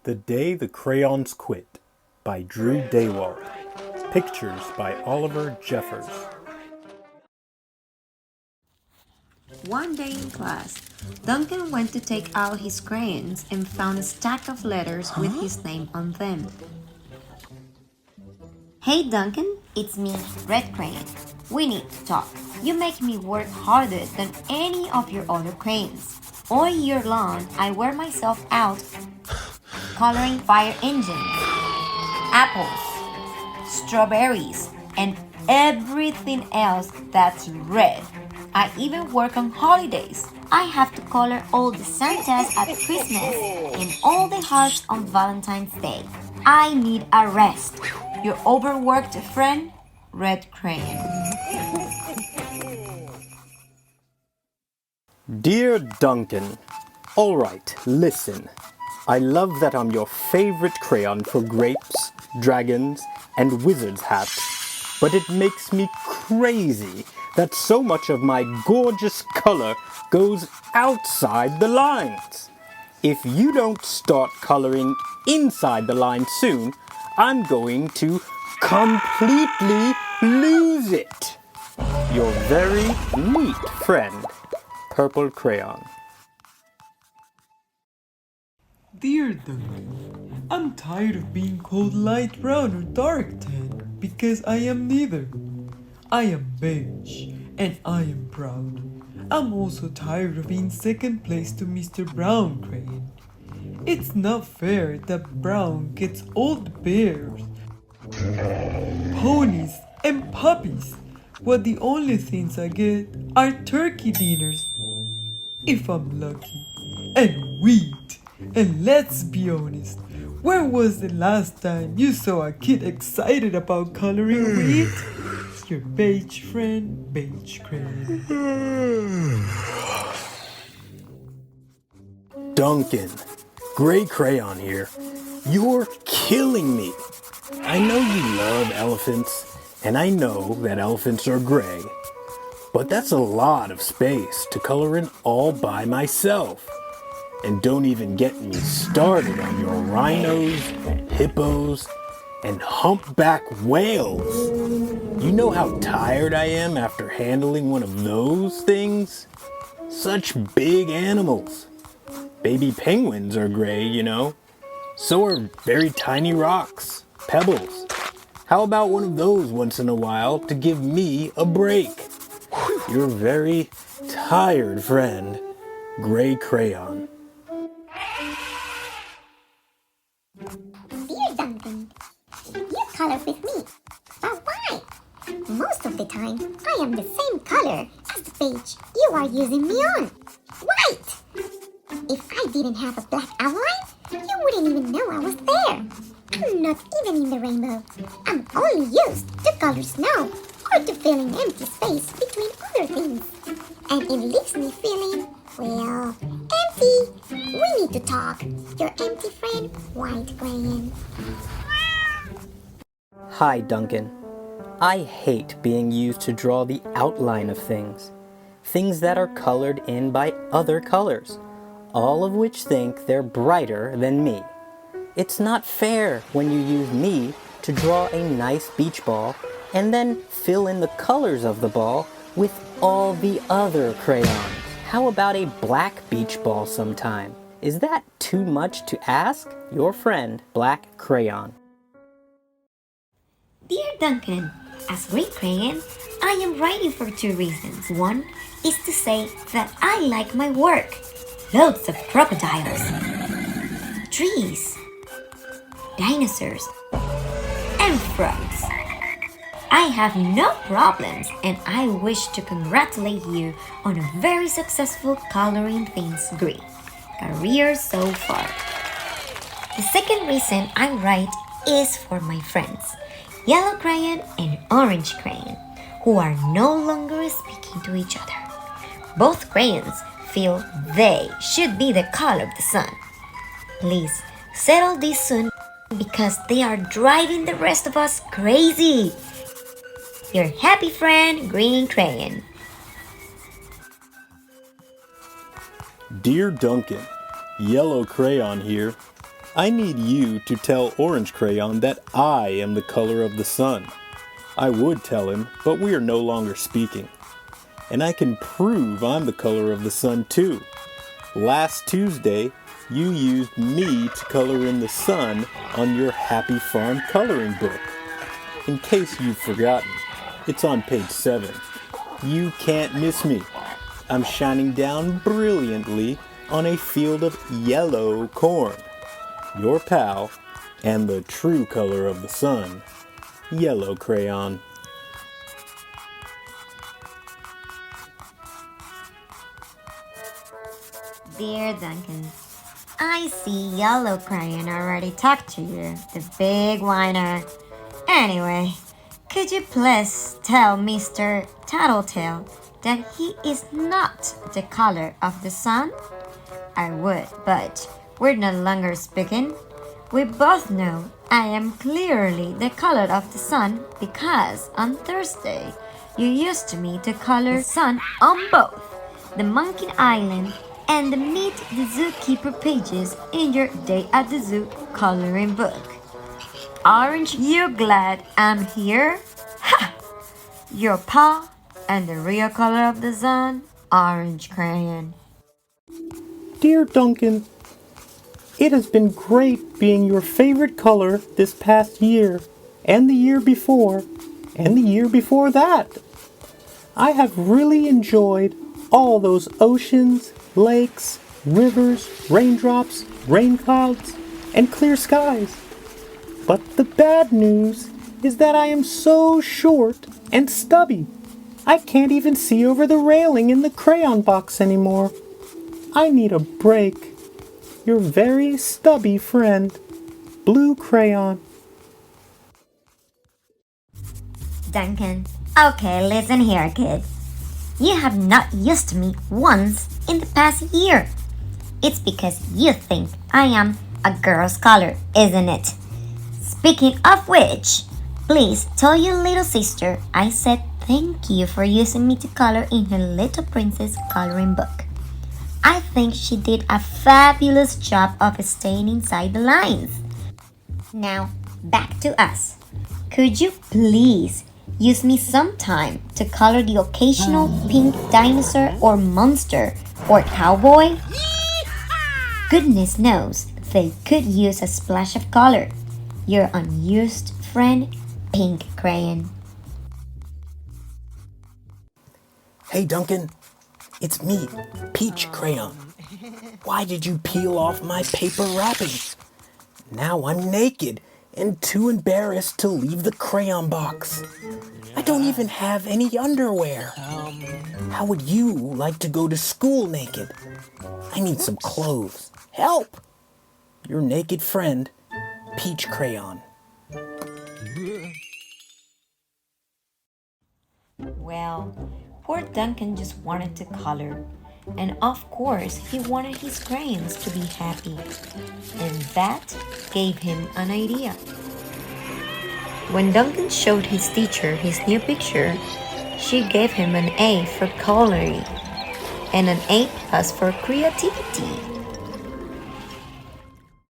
The Day the Crayons Quit by Drew Daywalt. Pictures by Oliver Jeffers. One day in class, Duncan went to take out his crayons and found a stack of letters with his name on them. Hey Duncan, it's me, Red Crayon. We need to talk. You make me work harder than any of your other crayons. All year long, I wear myself out coloring fire engines, apples, strawberries, and everything else that's red. I even work on holidays. I have to color all the Santas at Christmas and all the hearts on Valentine's Day. I need a rest. Your overworked friend, Red Crayon. Dear Duncan, all right, listen. I love that I'm your favorite crayon for grapes, dragons, and wizard's hats, but it makes me crazy that so much of my gorgeous color goes outside the lines. If you don't start coloring inside the line soon, I'm going to completely lose it. Your very neat friend, Purple Crayon. Dear Duncan, I'm tired of being called light brown or dark tan because I am neither. I am beige and I am proud. I'm also tired of being second place to Mr. Brown Crayon. It's not fair that Brown gets all the bears, ponies, and puppies, while the only things I get are turkey dinners, if I'm lucky, and wheat. And let's be honest, when was the last time you saw a kid excited about coloring wheat? Your beige friend, Beige Crayon. Duncan, Gray Crayon here. You're killing me. I know you love elephants, and I know that elephants are gray, but that's a lot of space to color in all by myself. And don't even get me started on your rhinos, hippos, and humpback whales. You know how tired I am after handling one of those things? Such big animals. Baby penguins are gray, you know. So are very tiny rocks, pebbles. How about one of those once in a while to give me a break? Your very tired friend, Gray Crayon. Dear Duncan, you color with me, but why? Most of the time, I am the same color as the page you are using me on. White! If I didn't have a black outline, you wouldn't even know I was there. I'm not even in the rainbow. I'm only used to color snow or to filling empty space between other things. And it leaves me feeling, well, empty. We need to talk. Your empty friend, White Crayon. Hi, Duncan. I hate being used to draw the outline of things. Things that are colored in by other colors, all of which think they're brighter than me. It's not fair when you use me to draw a nice beach ball and then fill in the colors of the ball with all the other crayons. How about a black beach ball sometime? Is that too much to ask? Your friend, Black Crayon. Dear Duncan, as Gray Crayon, I am writing for two reasons. One is to say that I like my work. Loads of crocodiles, trees, dinosaurs, and frogs. I have no problems, and I wish to congratulate you on a very successful coloring things green career so far. The second reason I write is for my friends, Yellow Crayon and Orange Crayon, who are no longer speaking to each other. Both crayons feel they should be the color of the sun. Please settle this soon because they are driving the rest of us crazy. Your happy friend, Green Crayon. Dear Duncan, Yellow Crayon here. I need you to tell Orange Crayon that I am the color of the sun. I would tell him, but we are no longer speaking. And I can prove I'm the color of the sun too. Last Tuesday, you used me to color in the sun on your Happy Farm coloring book. In case you've forgotten, it's on page 7. You can't miss me. I'm shining down brilliantly on a field of yellow corn. Your pal, and the true color of the sun, Yellow Crayon. Dear Duncan, I see Yellow Crayon already talked to you, the big whiner. Anyway, could you please tell Mr. Tattletale that he is not the color of the sun? I would, but we're no longer speaking. We both know I am clearly the color of the sun because on Thursday you used me to color the sun on both the Monkey Island and the Meet the Zookeeper pages in your Day at the Zoo coloring book. Aren't you glad I'm here? Ha! Your paw and the real color of the sun, Orange Crayon. Dear Duncan, it has been great being your favorite color this past year, and the year before, and the year before that. I have really enjoyed all those oceans, lakes, rivers, raindrops, rain clouds, and clear skies. But the bad news is that I am so short and stubby. I can't even see over the railing in the crayon box anymore. I need a break. Your very stubby friend, Blue Crayon. Duncan, okay, listen here, kid. You have not used me once in the past year. It's because you think I am a girl's color, isn't it? Speaking of which, please tell your little sister I said thank you for using me to color in her Little Princess coloring book. I think she did a fabulous job of staying inside the lines. Now, back to us. Could you please use me sometime to color the occasional pink dinosaur or monster or cowboy? Goodness knows they could use a splash of color. Your unused friend, Pink Crayon. Hey Duncan, it's me, Peach Crayon. Why did you peel off my paper wrapping? Now I'm naked and too embarrassed to leave the crayon box. I don't even have any underwear. How would you like to go to school naked? I need some clothes. Help! Your naked friend, Peach Crayon. Well, poor Duncan just wanted to color. And of course, he wanted his crayons to be happy. And that gave him an idea. When Duncan showed his teacher his new picture, she gave him an A for coloring and an A+ for creativity.